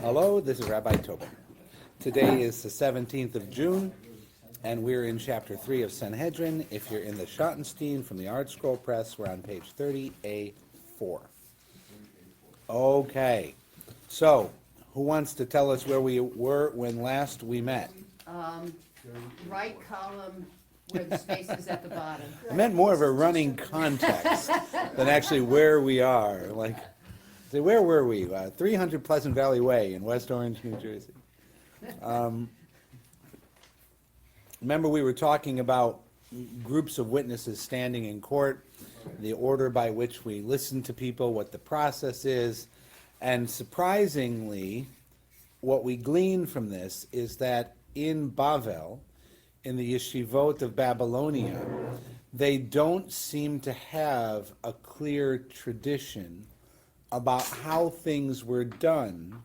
Hello, this is Rabbi Tobin. Today is the 17th of June, and we're in chapter 3 of Sanhedrin. If you're in the Schottenstein from the Art Scroll Press, we're on page 30A4. Okay, so who wants to tell us where we were when last we met? Right column where the space is at the bottom. I meant more of a running context than actually where we are. Like, say, where were we? 300 Pleasant Valley Way in West Orange, New Jersey. Remember, we were talking about groups of witnesses standing in court, the order by which we listen to people, what the process is, and surprisingly, what we glean from this is that in Bavel, in the yeshivot of Babylonia, they don't seem to have a clear tradition about how things were done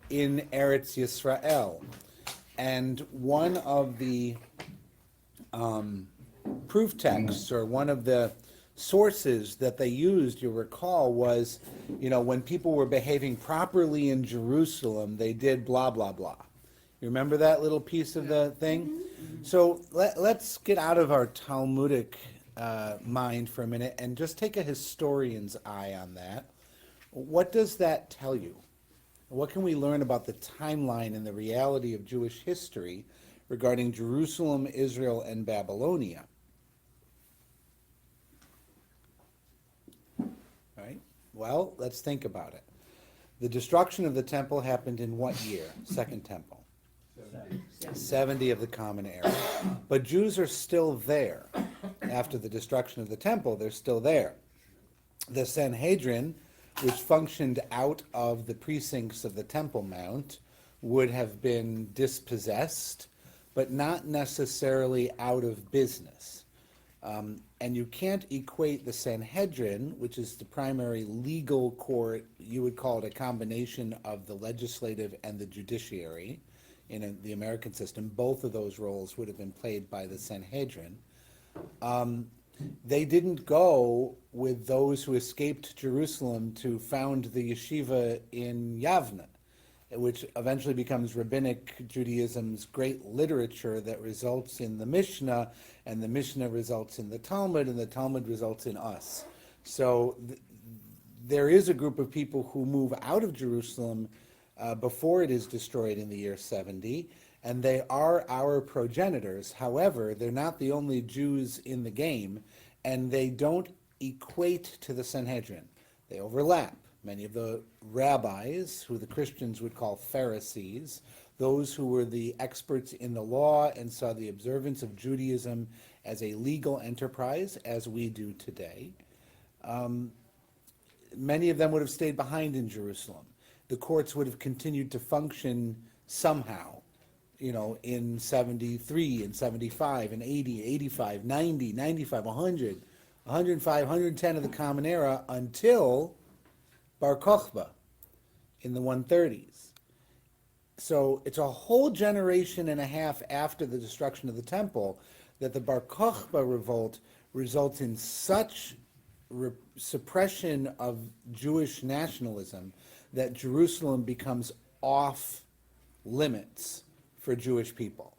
in Eretz Yisrael. And one of the proof texts, or one of the sources that they used, you recall, was, when people were behaving properly in Jerusalem, they did blah, blah, blah. You remember that little piece of the thing? Mm-hmm. So let's get out of our Talmudic mind for a minute and just take a historian's eye on that. What does that tell you? What can we learn about the timeline and the reality of Jewish history regarding Jerusalem, Israel, and Babylonia? Right? Well, let's think about it. The destruction of the temple happened in what year? Second temple. 70 of the Common Era. But Jews are still there. After the destruction of the temple, they're still there. The Sanhedrin, which functioned out of the precincts of the Temple Mount, would have been dispossessed, but not necessarily out of business. And you can't equate the Sanhedrin, which is the primary legal court, you would call it a combination of the legislative and the judiciary in the American system. Both of those roles would have been played by the Sanhedrin. They didn't go with those who escaped Jerusalem to found the yeshiva in Yavne, which eventually becomes Rabbinic Judaism's great literature that results in the Mishnah, and the Mishnah results in the Talmud, and the Talmud results in us. So there is a group of people who move out of Jerusalem before it is destroyed in the year 70, and they are our progenitors. However, they're not the only Jews in the game, and they don't equate to the Sanhedrin. They overlap. Many of the rabbis, who the Christians would call Pharisees, those who were the experts in the law and saw the observance of Judaism as a legal enterprise, as we do today, many of them would have stayed behind in Jerusalem. The courts would have continued to function somehow, in 73 and 75 and 80, 85, 90, 95, 100, 105, 110 of the Common Era until Bar Kokhba in the 130s. So it's a whole generation and a half after the destruction of the temple that the Bar Kokhba revolt results in such suppression of Jewish nationalism that Jerusalem becomes off limits for Jewish people.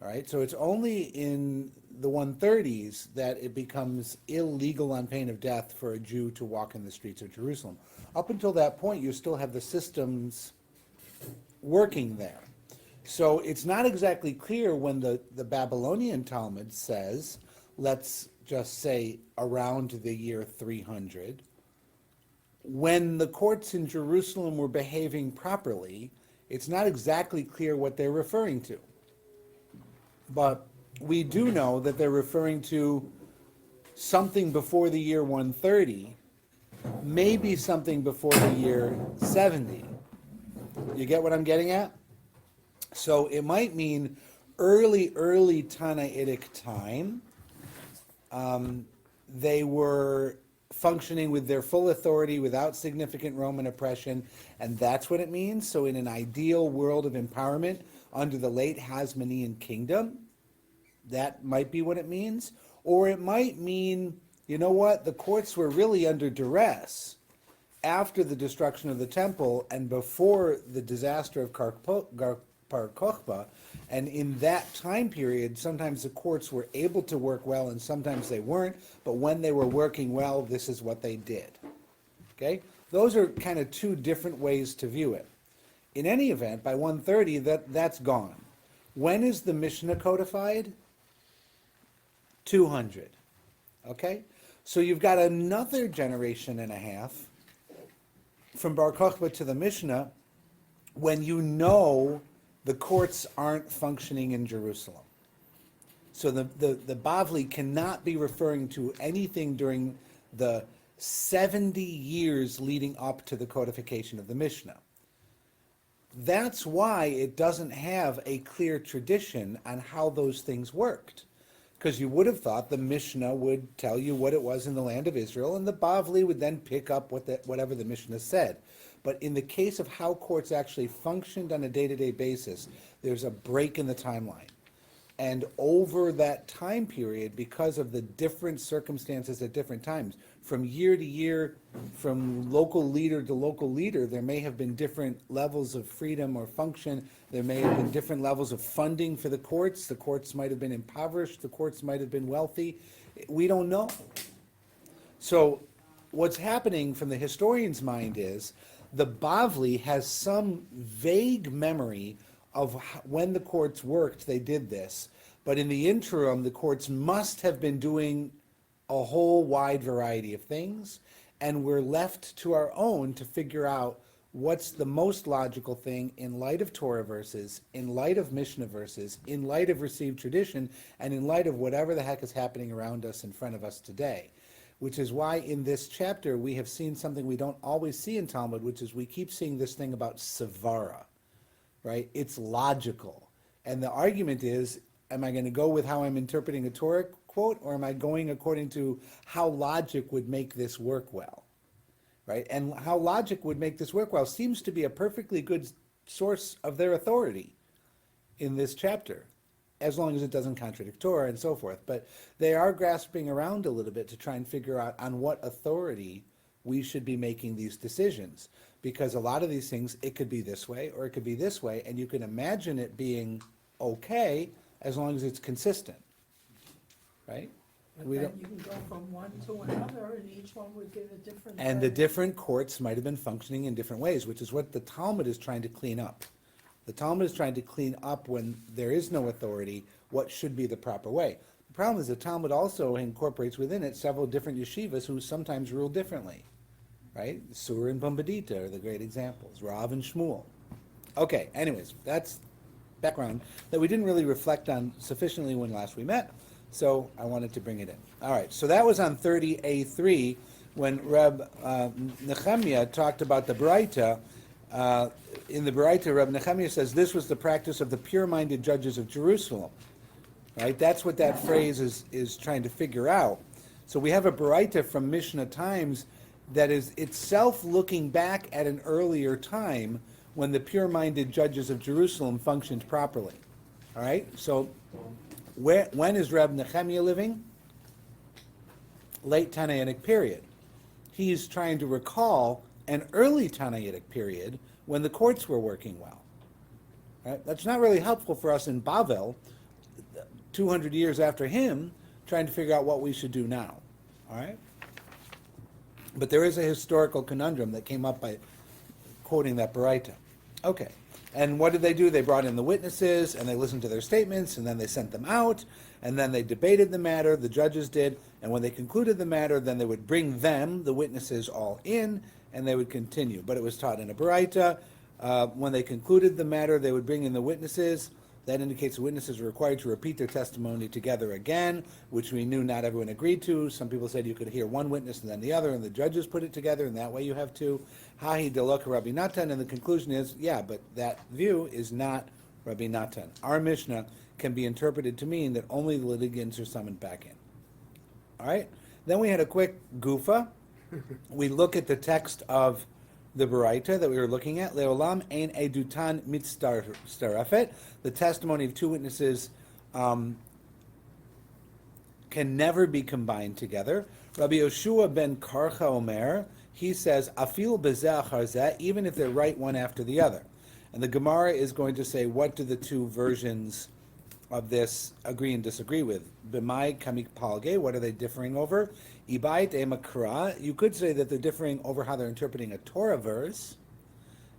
All right, so it's only in the 130s that it becomes illegal on pain of death for a Jew to walk in the streets of Jerusalem. Up until that point, you still have the systems working there. So it's not exactly clear when the Babylonian Talmud says, let's just say around the year 300, when the courts in Jerusalem were behaving properly, it's not exactly clear what they're referring to. But we do know that they're referring to something before the year 130, maybe something before the year 70. You get what I'm getting at? So it might mean early Tannaitic time. They were functioning with their full authority without significant Roman oppression, and that's what it means. So in an ideal world of empowerment under the late Hasmonean kingdom, that might be what it means. Or it might mean, the courts were really under duress, after the destruction of the temple and before the disaster of Bar Kokhba, and in that time period, sometimes the courts were able to work well and sometimes they weren't, but when they were working well, this is what they did. Okay? Those are kind of two different ways to view it. In any event, by 130, that's gone. When is the Mishnah codified? 200. Okay? So you've got another generation and a half from Bar Kokhba to the Mishnah when you know the courts aren't functioning in Jerusalem. So the Bavli cannot be referring to anything during the 70 years leading up to the codification of the Mishnah. That's why it doesn't have a clear tradition on how those things worked. Because you would have thought the Mishnah would tell you what it was in the land of Israel, and the Bavli would then pick up whatever the Mishnah said. But in the case of how courts actually functioned on a day-to-day basis, there's a break in the timeline. And over that time period, because of the different circumstances at different times, from year to year, from local leader to local leader, there may have been different levels of freedom or function. There may have been different levels of funding for the courts. The courts might have been impoverished. The courts might have been wealthy. We don't know. So what's happening from the historian's mind is the Bavli has some vague memory of when the courts worked, they did this. But in the interim, the courts must have been doing a whole wide variety of things, and we're left to our own to figure out what's the most logical thing in light of Torah verses, in light of Mishnah verses, in light of received tradition, and in light of whatever the heck is happening around us in front of us today. Which is why in this chapter we have seen something we don't always see in Talmud, which is we keep seeing this thing about Savara, right? It's logical. And the argument is, am I going to go with how I'm interpreting a Torah quote, or am I going according to how logic would make this work well, right? And how logic would make this work well seems to be a perfectly good source of their authority in this chapter, as long as it doesn't contradict Torah and so forth. But they are grasping around a little bit to try and figure out on what authority we should be making these decisions. Because a lot of these things, it could be this way or it could be this way, and you can imagine it being okay as long as it's consistent, right? But We then don't, you can go from one to another, and each one would give a different. and the different courts might have been functioning in different ways, which is what the Talmud is trying to clean up. The Talmud is trying to clean up when there is no authority, what should be the proper way. The problem is the Talmud also incorporates within it several different yeshivas who sometimes rule differently, right? Sur and Pumbedita are the great examples, Rav and Shmuel. Okay, anyways, that's background that we didn't really reflect on sufficiently when last we met, so I wanted to bring it in. All right, so that was on 30A3 when Reb Nehemiah talked about the Baraita. In the Baraita, Reb Nehemiah says this was the practice of the pure-minded judges of Jerusalem. Right? That's what that phrase is trying to figure out. So we have a Baraita from Mishnah times that is itself looking back at an earlier time when the pure-minded judges of Jerusalem functioned properly. All right? So when is Reb Nehemiah living? Late Tannaitic period. He's trying to recall an early Tannaitic period when the courts were working well. Right? That's not really helpful for us in Bavel, 200 years after him, trying to figure out what we should do now. All right? But there is a historical conundrum that came up by quoting that Baraita. Okay. And what did they do? They brought in the witnesses, and they listened to their statements, and then they sent them out, and then they debated the matter, the judges did, and when they concluded the matter, then they would bring them, the witnesses, all in, and they would continue. But it was taught in a Baraita. When they concluded the matter, they would bring in the witnesses. That indicates the witnesses were required to repeat their testimony together again, which we knew not everyone agreed to. Some people said you could hear one witness and then the other, and the judges put it together, and that way you have two. Hahi delok Rabbi Natan, and the conclusion is, yeah, but that view is not Rabbi Natan. Our Mishnah can be interpreted to mean that only the litigants are summoned back in. All right? Then we had a quick goofa. We look at the text of the Baraita that we were looking at, Leolam ein edutan mitztarefet, the testimony of two witnesses can never be combined together. Rabbi Yoshua ben Karcha Omer, he says, afil bezeh achar zeh, even if they're right one after the other. And the Gemara is going to say, what do the two versions of this agree and disagree with? B'mai kamik palge, what are they differing over? Ibait emakra, you could say that they're differing over how they're interpreting a Torah verse.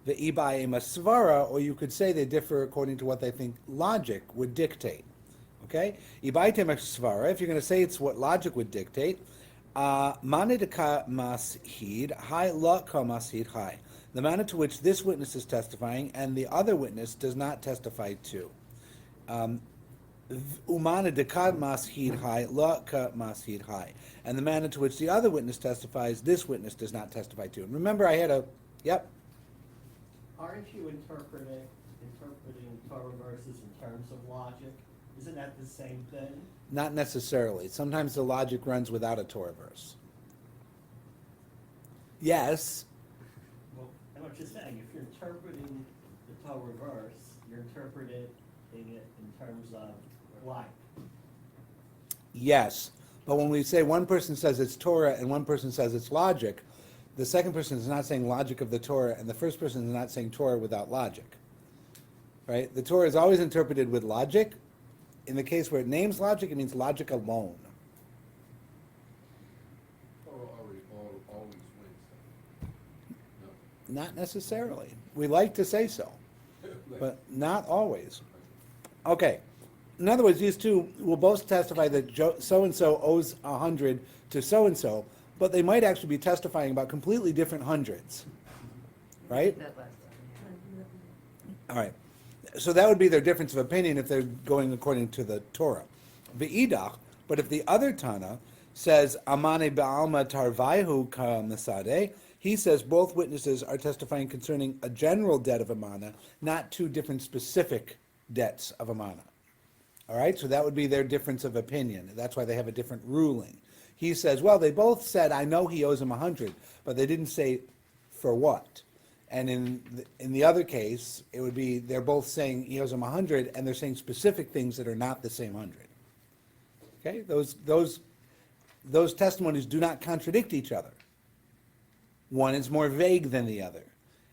The ibai emasvara, or you could say they differ according to what they think logic would dictate. Okay? Ibait emasvara, if you're going to say it's what logic would dictate, manidaka mashid, hai la ka mashid hai. The manner to which this witness is testifying and the other witness does not testify to. Umana dekad mashid hai, la ka mashid hai. And the manner to which the other witness testifies, this witness does not testify to. And remember, I had a, yep? Aren't you interpreting Torah verses in terms of logic? Isn't that the same thing? Not necessarily. Sometimes the logic runs without a Torah verse. Yes. Well, I'm just saying, if you're interpreting the Torah verse, you're interpreting it in terms of like. Yes. But when we say one person says it's Torah and one person says it's logic, the second person is not saying logic of the Torah, and the first person is not saying Torah without logic. Right? The Torah is always interpreted with logic. In the case where it names logic, it means logic alone. Torah always wins. No. Not necessarily. We like to say so, but not always. Okay. In other words, these two will both testify that so-and-so owes 100 to so-and-so, but they might actually be testifying about completely different hundreds. Right? That last time, All right. So that would be their difference of opinion if they're going according to the Torah. V'idach, but if the other Tana says, Amane ba'alma tarvaihu ka, he says both witnesses are testifying concerning a general debt of amana, not two different specific debts of amana. All right, so that would be their difference of opinion. That's why they have a different ruling. He says, well, they both said, I know he owes him 100, but they didn't say for what. And in the other case, it would be they're both saying he owes him 100, and they're saying specific things that are not the same 100. Okay, those testimonies do not contradict each other. One is more vague than the other,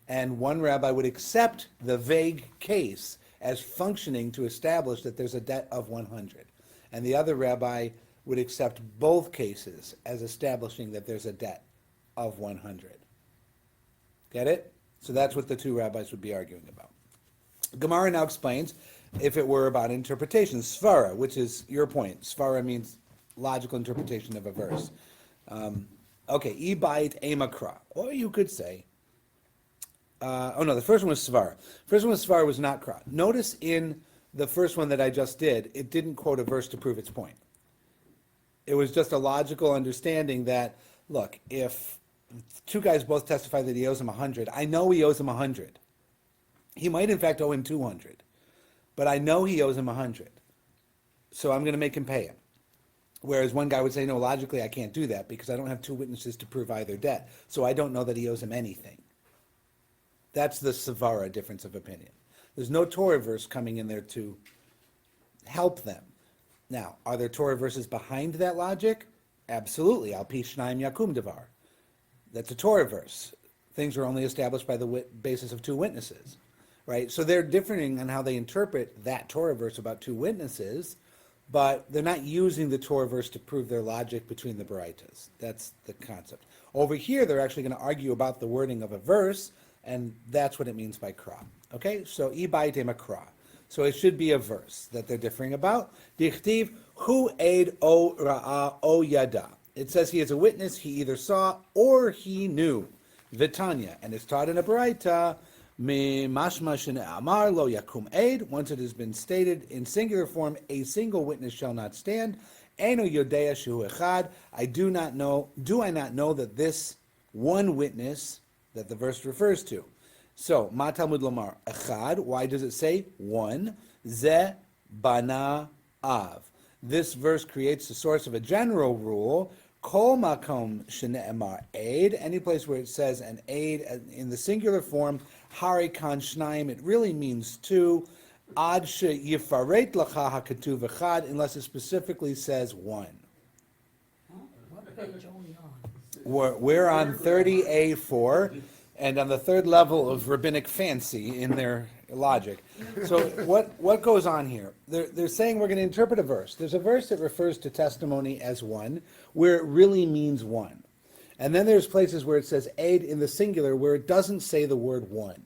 and one rabbi would accept the vague case as functioning to establish that there's a debt of 100, and the other rabbi would accept both cases as establishing that there's a debt of 100. Get it? So that's what the two rabbis would be arguing about. Gemara now explains if it were about interpretation. Svara, which is your point. Svara means logical interpretation of a verse. Okay, ibait emakra. Or you could say, the first one was svara. First one was svara was not kra. Notice in the first one that I just did, it didn't quote a verse to prove its point. It was just a logical understanding that, look, if two guys both testify that he owes him 100. I know he owes him 100. He might, in fact, owe him 200. But I know he owes him 100. So I'm going to make him pay him. Whereas one guy would say, no, logically I can't do that because I don't have two witnesses to prove either debt. So I don't know that he owes him anything. That's the Savara difference of opinion. There's no Torah verse coming in there to help them. Now, are there Torah verses behind that logic? Absolutely. Al pi shnayim yakum devar. That's a Torah verse. Things are only established by the basis of two witnesses, right? So they're differing on how they interpret that Torah verse about two witnesses, but they're not using the Torah verse to prove their logic between the Baraitas. That's the concept. Over here, they're actually going to argue about the wording of a verse, and that's what it means by kra. Okay, so ibayte makra. So it should be a verse that they're differing about. Dichtiv hu eid o ra'a o yada. It says he is a witness, he either saw or he knew. Vitanya, and it's taught in a Baraita, me mashma amar lo yakum eid. Once it has been stated in singular form, a single witness shall not stand. Eno yodea shu echad. Do I not know that this one witness that the verse refers to? So, ma Talmud lomar echad. Why does it say one? Ze bana av. This verse creates the source of a general rule. Kol makom shene'emar aid. Any place where it says an aid in the singular form, hari kan shnayim, it really means two. Ad she yifaret lacha hakatuv echad, unless it specifically says one. What page are we on? We're on 30A4, and on the third level of rabbinic fancy in their logic. So what goes on here? They're saying we're going to interpret a verse. There's a verse that refers to testimony as one, where it really means one. And then there's places where it says aid in the singular, where it doesn't say the word one.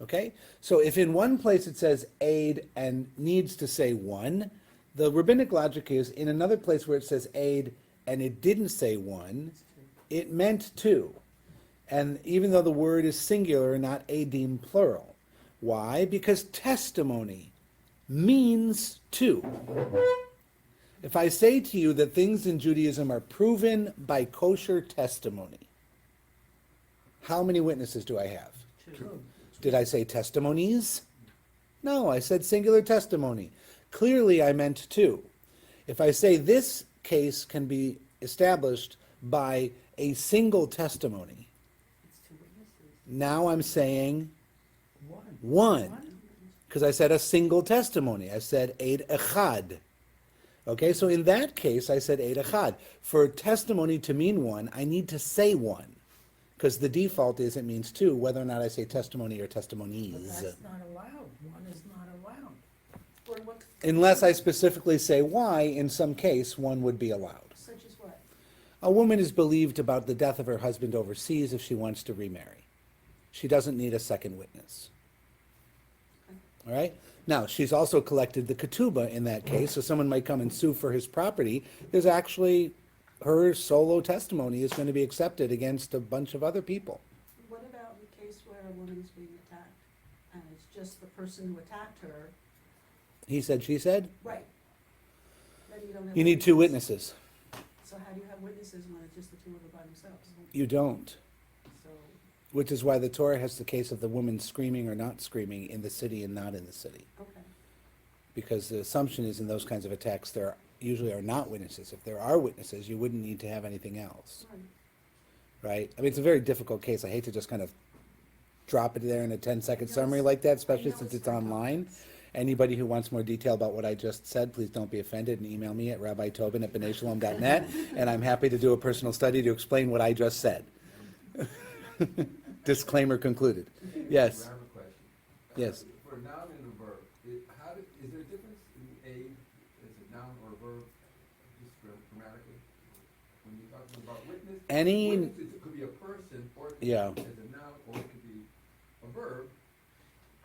Okay? So if in one place it says aid and needs to say one, the rabbinic logic is in another place where it says aid and it didn't say one, it meant two. And even though the word is singular, not adim plural. Why? Because testimony means two. If I say to you that things in Judaism are proven by kosher testimony, how many witnesses do I have? Two. Did I say testimonies? No, I said singular testimony. Clearly I meant two. If I say this case can be established by a single testimony, now I'm saying one. Because I said a single testimony. I said eid echad. Okay, so in that case, I said eid echad. For testimony to mean one, I need to say one. Because the default is it means two, whether or not I say testimony or But testimonies. that's not allowed, one is not allowed. Or what, Unless I specifically say why, in some case, one would be allowed. such as what? A woman is believed about the death of her husband overseas if she wants to remarry. She doesn't need a second witness. All right? Now, she's also collected the ketubah in that case, so someone might come and sue for his property. There's actually, her solo testimony is going to be accepted against a bunch of other people. What about the case where a woman's being attacked, and it's just the person who attacked her? He said, she said? Right. Then you don't have. You need two witnesses. So how do you have witnesses when it's just the two of them by themselves? You don't. So, Which is why the Torah has the case of the woman screaming or not screaming in the city and not in the city. okay. Because the assumption is in those kinds of attacks, there usually are not witnesses. If there are witnesses, you wouldn't need to have anything else, Right. right? I mean, it's a very difficult case. I hate to just kind of drop it there in a 10-second summary like that, especially since it's online. Anybody who wants more detail about what I just said, please don't be offended and email me at rabbitobin@b'naishalom.net, and I'm happy to do a personal study to explain what I just said. Disclaimer concluded. Yes, I have a question. yes. For a noun and a verb, is there a difference in aid as a noun or a verb, just grammatically? When you're talking about witness, Any- witness, it could be a person, or it could Yeah. be as a noun, or it could be a verb,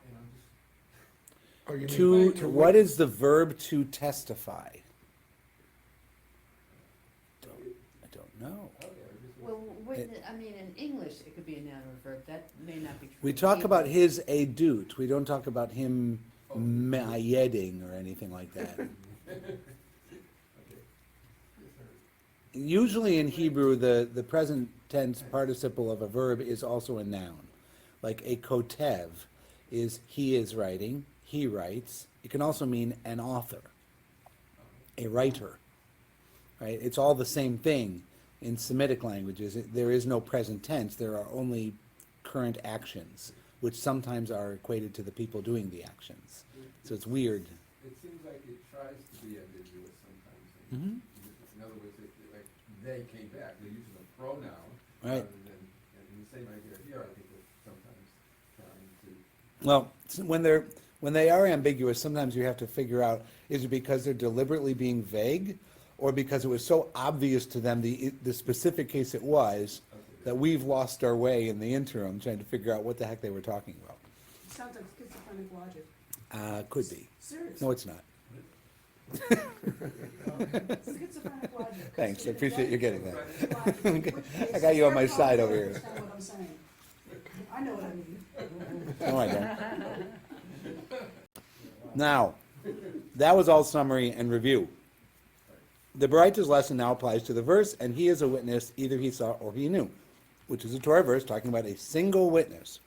and I'm just. What is the verb to testify? I don't know. Okay, I just. Well, I mean, in English, it could be a noun or a verb, that may not be true. We in talk about Hebrew. his edut. We don't talk about him ma'ayeding or anything like that. Okay. Usually in Hebrew, the present tense participle of a verb is also a noun. Like a kotev is he is writing, he writes. It can also mean an author, a writer, right? It's all the same thing in Semitic languages. There is no present tense. There are only current actions, which sometimes are equated to the people doing the actions. So it's weird. It seems like it tries to be ambiguous sometimes. Mhm. In other words, like they came back, they're using a pronoun. Right. Rather than, and the same idea here, I think they're sometimes trying to. Well, when they are ambiguous, sometimes you have to figure out, is it because they're deliberately being vague, or because it was so obvious to them the specific case it was, that we've lost our way in the interim trying to figure out what the heck they were talking about. It sounds like schizophrenic logic. Could be. Seriously. No, it's not. Schizophrenic logic. Thanks, I appreciate you getting that. Schizophrenic logic, which I got you on my is- side over here. Understand what I'm saying. I know what I mean. No, I don't. Now, that was all summary and review. The Baraita's lesson now applies to the verse, and he is a witness, either he saw or he knew, which is a Torah verse talking about a single witness.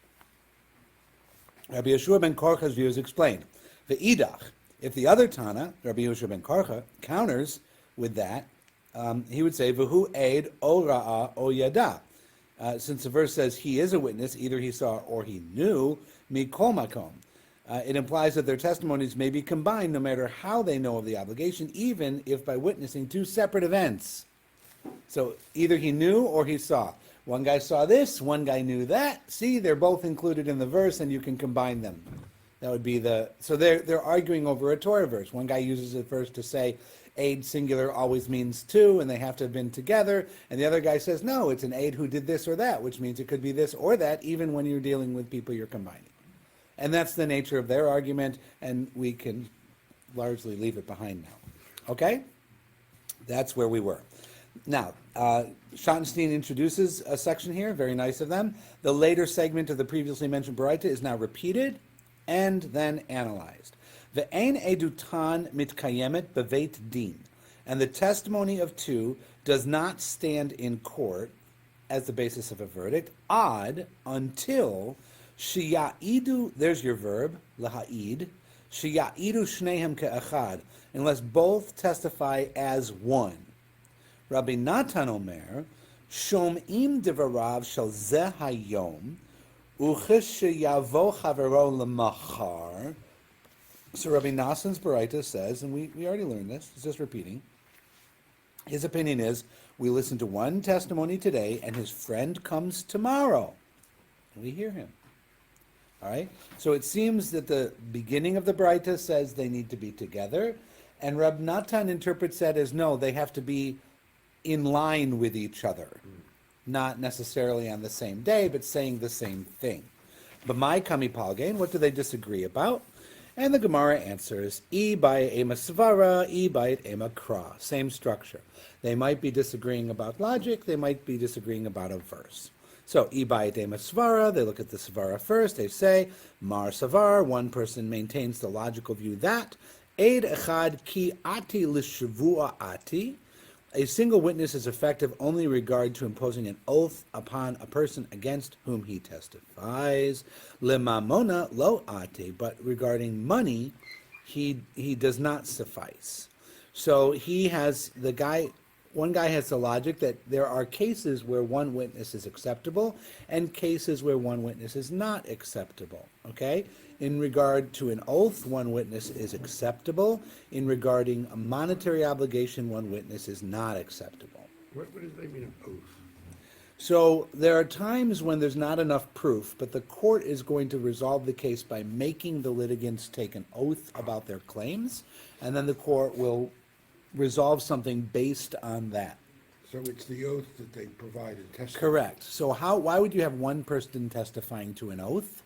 Rabbi Yeshua ben Korcha's view is explained. The idach, if the other Tana, Rabbi Yeshua ben Korcha, counters with that, he would say, V'hu eid o ra'a o yada. Since the verse says he is a witness, either he saw or he knew, mikol makom. It implies that their testimonies may be combined no matter how they know of the obligation, even if by witnessing two separate events. So either he knew or he saw. One guy saw this, one guy knew that. See, they're both included in the verse, and you can combine them. That would be so they're arguing over a Torah verse. One guy uses a verse to say aid singular always means two, and they have to have been together. And the other guy says, no, it's an aid who did this or that, which means it could be this or that, even when you're dealing with people you're combining. And that's the nature of their argument, and we can largely leave it behind now. Okay? That's where we were. Now, Schottenstein introduces a section here, very nice of them. The later segment of the previously mentioned Baraita is now repeated and then analyzed. Ve'ein edutan mitkayemet beveit din, and the testimony of two does not stand in court as the basis of a verdict, until shiya'idu, there's your verb, laha'id, shiya'idu shnehem ke'achad, unless both testify as one. Rabbi Natan Omer, shom'im devarav shel zeh hayom, uchesheyavo chavero lemachar. So Rabbi Natan's Baraita says, and we already learned this, it's just repeating, his opinion is, we listen to one testimony today, and his friend comes tomorrow, and we hear him. All right? So it seems that the beginning of the Baraita says they need to be together, and Rab Natan interprets that as, no, they have to be in line with each other, not necessarily on the same day, but saying the same thing. But my kami palgain, what do they disagree about? And the Gemara answers, I by ema svara, I by ema kra. Same structure. They might be disagreeing about logic, they might be disagreeing about a verse. So, I by ema svara, they look at the svara first, they say, mar savar, one person maintains the logical view that, eid echad ki ati lishavua ati, a single witness is effective only in regard to imposing an oath upon a person against whom he testifies. Lemamona lo ate, but regarding money, he does not suffice. So one guy has the logic that there are cases where one witness is acceptable and cases where one witness is not acceptable, okay? In regard to an oath, one witness is acceptable. In regarding a monetary obligation, one witness is not acceptable. What does that mean, an oath? So there are times when there's not enough proof, but the court is going to resolve the case by making the litigants take an oath about their claims, and then the court will resolve something based on that. So it's the oath that they provide in testimony? Correct. So why would you have one person testifying to an oath?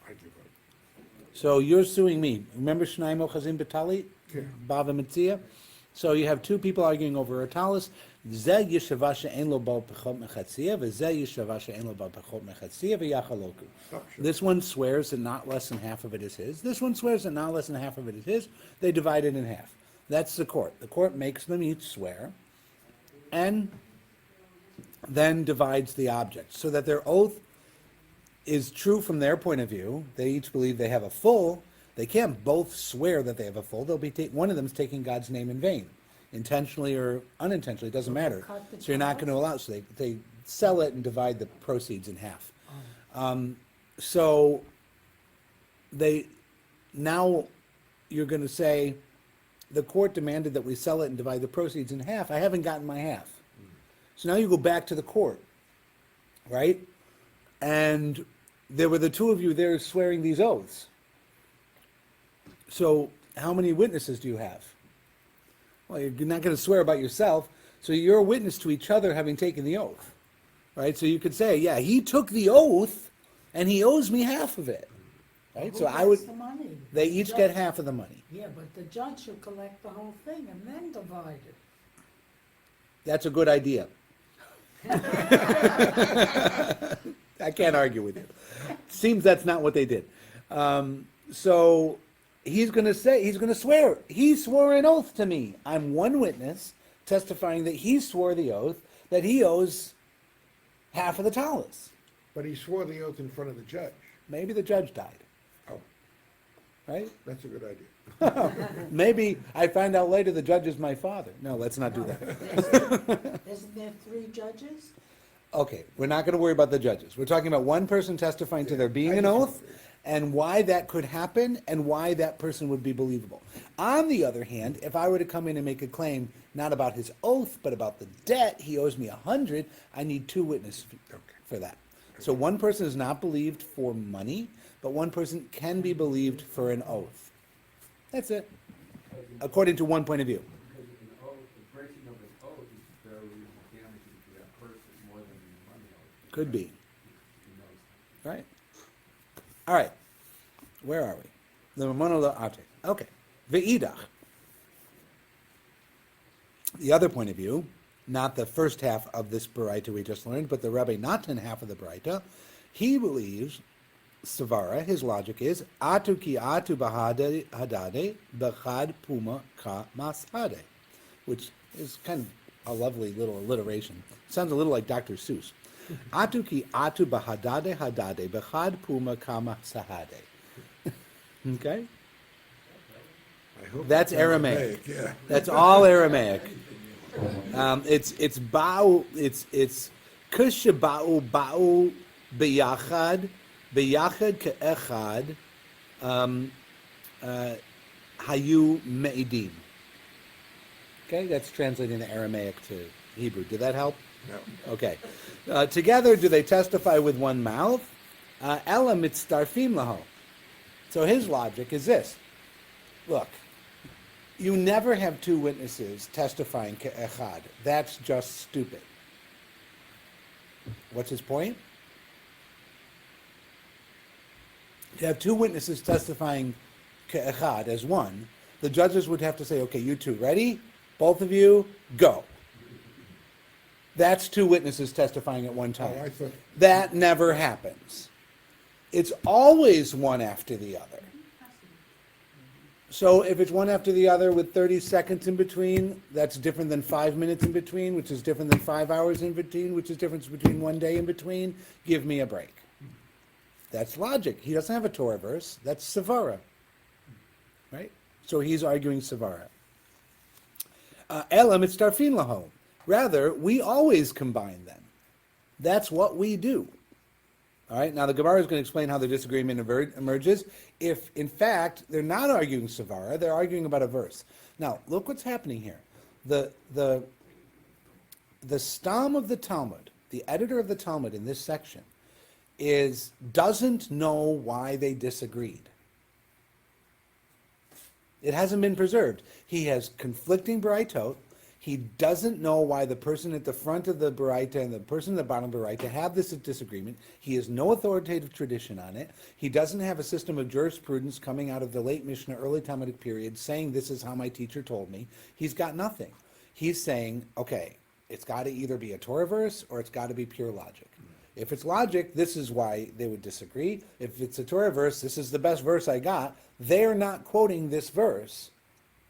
I give up. So you're suing me. Remember Shnaim Ochazim B'Talit? Yeah. Bava Metzia? So you have two people arguing over a talis. Zeh yishava she'en lo bal pechot mechatzia, v'zeh yishava she'en lo bal pechot mechatzia, v'yachaloku. This one swears that not less than half of it is his. This one swears that not less than half of it is his. They divide it in half. That's the court. The court makes them each swear, and then divides the object, so that their oath is true from their point of view. They each believe they have a full. They can't both swear that they have a full. They'll be one of them is taking God's name in vain, intentionally or unintentionally. It doesn't matter. So you're not going to allow. So they sell it and divide the proceeds in half. So now you're going to say the court demanded that we sell it and divide the proceeds in half. I haven't gotten my half. So now you go back to the court, right? And there were the two of you there swearing these oaths. So how many witnesses do you have? Well, you're not going to swear about yourself, so you're a witness to each other having taken the oath, right? So you could say, yeah, he took the oath, and he owes me half of it, right? So Who gets the money? they each get half of the money. Yeah, but the judge should collect the whole thing and then divide it. That's a good idea. I can't argue with you. Seems that's not what they did. So he's going to swear. He swore an oath to me. I'm one witness testifying that he swore the oath that he owes half of the talis. But he swore the oath in front of the judge. Maybe the judge died, Oh, right? that's a good idea. Maybe I find out later the judge is my father. No, let's not do that. Isn't there 3 judges? Okay, we're not going to worry about the judges. We're talking about one person testifying to there being an oath, and why that could happen and why that person would be believable. On the other hand, if I were to come in and make a claim not about his oath but about the debt, he owes me 100, I need 2 witnesses for that. So one person is not believed for money, but one person can be believed for an oath. That's it, according to one point of view. Because an oath, the breaking of an oath is very damaging to that person more than the money oath. Could be. He knows. Right. All right. Where are we? The Mamono object. Okay. Ve'idach. The other point of view, not the first half of this Baraita we just learned, but the Rabbi Natan half of the Baraita, he believes, Savara, his logic is, Atu ki atu bahade hadade bechad puma ka mashade, which is kind of a lovely little alliteration. Sounds a little like Dr. Seuss. Atu ki atu bahadade hadade bechad puma ka mashade. Okay? I hope That's Aramaic. Yeah. That's all Aramaic. It's ba'u, it's kushaba'u ba'u biyachad ke'echad hayu me'idim. Okay, that's translating the Aramaic to Hebrew. Did that help? No. Okay. Together, do they testify with one mouth? Ela mitztarfim laho. So his logic is this. Look, you never have 2 witnesses testifying ke'echad. That's just stupid. What's his point? To have 2 witnesses testifying ke'echad as one, the judges would have to say, okay, you 2, ready? Both of you, go. That's 2 witnesses testifying at one time. Oh, I thought, That never happens. It's always one after the other. So if it's one after the other with 30 seconds in between, that's different than 5 minutes in between, which is different than 5 hours in between, which is different between 1 day in between. Give me a break. That's logic. He doesn't have a Torah verse. That's Savara. Right? So he's arguing Savara. Elam, it's Tarfin Laho. Rather, we always combine them. That's what we do. All right, now the Gemara is going to explain how the disagreement emerges. If, in fact, they're not arguing Savara, they're arguing about a verse. Now, look what's happening here. The Stam of the Talmud, the editor of the Talmud in this section, doesn't know why they disagreed. It hasn't been preserved. He has conflicting Baraitot. He doesn't know why the person at the front of the Baraita and the person at the bottom of the Baraita have this disagreement. He has no authoritative tradition on it. He doesn't have a system of jurisprudence coming out of the late Mishnah, early Talmudic period saying this is how my teacher told me. He's got nothing. He's saying, okay, it's got to either be a Torah verse or it's got to be pure logic. If it's logic, this is why they would disagree. If it's a Torah verse, this is the best verse I got. They're not quoting this verse.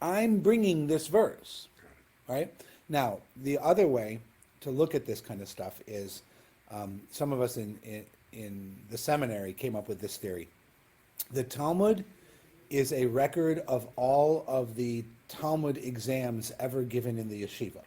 I'm bringing this verse. Right? Now, the other way to look at this kind of stuff is some of us in the seminary came up with this theory. The Talmud is a record of all of the Talmud exams ever given in the yeshiva.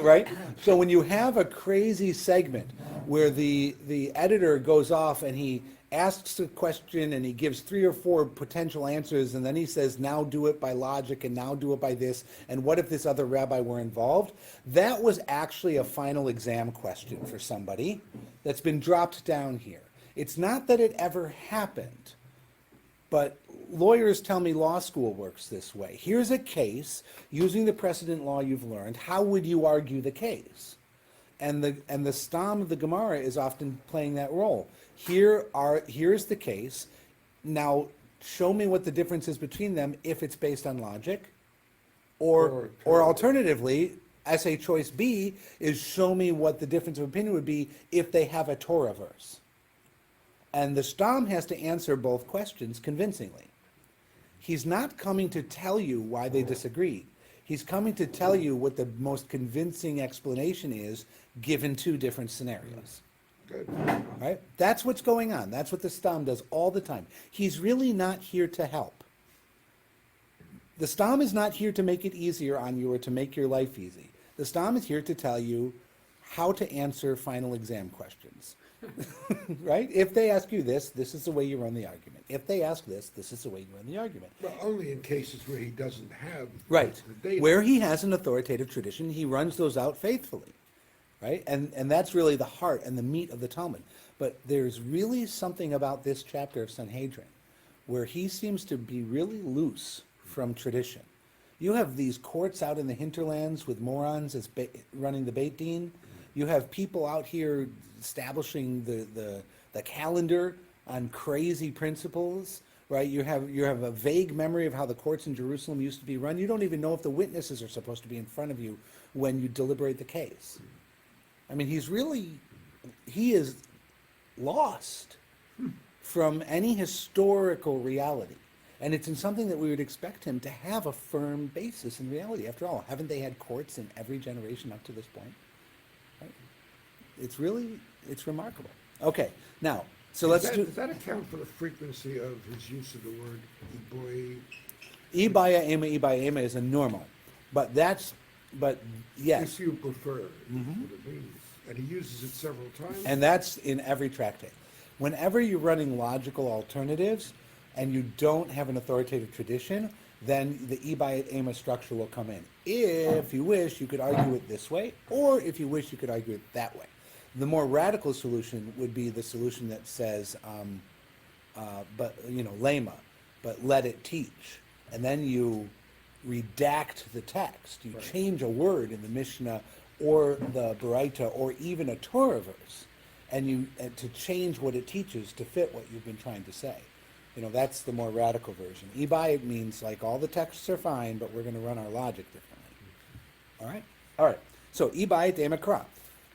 Right? So when you have a crazy segment where the editor goes off and he asks a question and he gives 3 or 4 potential answers and then he says, now do it by logic and now do it by this, and what if this other rabbi were involved? That was actually a final exam question for somebody that's been dropped down here. It's not that it ever happened, but lawyers tell me law school works this way. Here's a case, using the precedent law you've learned, how would you argue the case? And the stam of the Gemara is often playing that role. Here's the case. Now show me what the difference is between them if it's based on logic, or alternatively, essay choice B is show me what the difference of opinion would be if they have a Torah verse. And the stam has to answer both questions convincingly. He's not coming to tell you why they disagreed. He's coming to tell you what the most convincing explanation is given 2 different scenarios. good. Right? That's what's going on. That's what the Stam does all the time. He's really not here to help. The Stam is not here to make it easier on you or to make your life easy. The Stam is here to tell you how to answer final exam questions. right? If they ask you this is the way you run the argument. If they ask this is the way you run the argument. Well, only in cases where he doesn't have. Right. The data. Where he has an authoritative tradition, he runs those out faithfully, right? And that's really the heart and the meat of the Talmud. But there's really something about this chapter of Sanhedrin where he seems to be really loose from tradition. You have these courts out in the hinterlands with morons as running the Beit Din. You have people out here establishing the calendar on crazy principles, right? You have a vague memory of how the courts in Jerusalem used to be run. You don't even know if the witnesses are supposed to be in front of you when you deliberate the case. I mean, he is lost from any historical reality. And it's in something that we would expect him to have a firm basis in reality. After all, haven't they had courts in every generation up to this point? Right? It's remarkable. Okay, now, so let's do... Does that account for the frequency of his use of the word boy? Ibaya ema is a normal. But yes. If you prefer, is what it means. And he uses it several times. And that's in every tractate. Whenever you're running logical alternatives and you don't have an authoritative tradition, then the Ibayat Ema structure will come in. If you wish, you could argue it this way, or if you wish, you could argue it that way. The more radical solution would be the solution that says, lema, but let it teach. And then you redact the text. You change a word in the Mishnah or the Baraita or even a Torah verse, and to change what it teaches to fit what you've been trying to say. That's the more radical version. Ibayit means like all the texts are fine, but we're going to run our logic differently. All right. So Ibayit emakra,